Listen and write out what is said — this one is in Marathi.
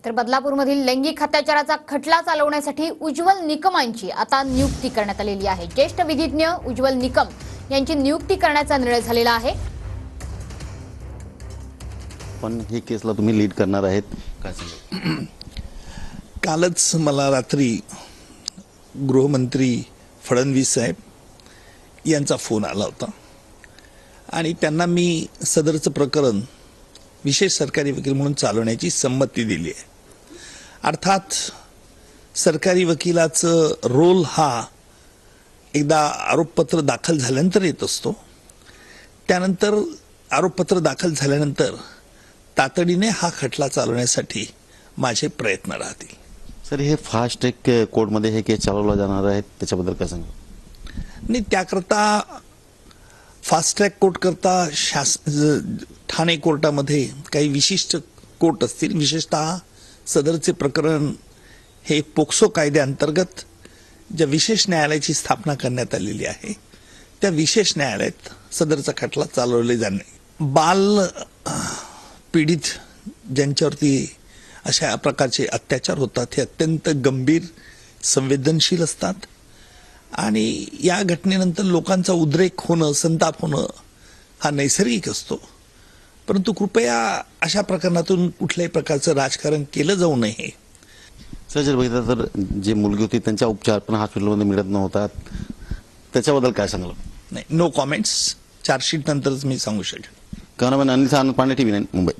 तर बदलापूरमधील लैंगिक अत्याचाराचा खटला चालवण्यासाठी उज्ज्वल निकमांची आता नियुक्ती करण्यात आलेली आहे। ज्येष्ठ विधिज्ञ उज्ज्वल निकम यांची नियुक्ती करण्याचा निर्णय झालेला आहे। पण ही केसला तुम्ही लीड करणार आहेत काय सांगाल? कालच मला रात्री गृहमंत्री फडणवीस साहेब यांचा फोन आला होता आणि त्यांना मी सदरचं प्रकरण विशेष सरकारी वकील म्हणून चालवण्याची संमती दिली आहे। अर्थात सरकारी वकिलाचं रोल हा एकदा आरोपपत्र दाखल झाल्यानंतर येत असतो। त्यानंतर आरोपपत्र दाखल झाल्यानंतर तातडीने हा खटला चालवण्यासाठी माझे प्रयत्न राहतील। सर, हे फास्ट ट्रॅक कोर्टमध्ये हे केस चालवला जाणार आहे, त्याच्याबद्दल काय सांगा? नाही, त्याकरता फास्ट ट्रॅक कोर्ट करता ठाणे कोर्टामध्ये काही विशिष्ट कोर्ट असतील। विशेषतः सदरचे प्रकरण हे पोक्सो कायद्याअंतर्गत ज्या विशेष न्यायालयाची स्थापना करण्यात आलेली आहे त्या विशेष न्यायालयात सदरचा खटला चालवले जाणे। बाल पीडित ज्यांच्यावरती अशा प्रकारचे अत्याचार होतात हे अत्यंत गंभीर संवेदनशील असतात आणि या घटनेनंतर लोकांचा उद्रेक होणं, संताप होणं हा नैसर्गिक असतो। परंतु कृपया अशा प्रकरणातून कुठल्याही प्रकारचं राजकारण केलं जाऊ नये। सर, जर बघितलं तर जी मुलगी होती त्यांचा उपचार पण हॉस्पिटलमध्ये मिळत नव्हता, त्याच्याबद्दल काय सांगाल? नाही, नो कॉमेंट्स। चार्जशीट नंतरच मी सांगू शकेन। Cameraman Anil Pandey, TV9 Mumbai.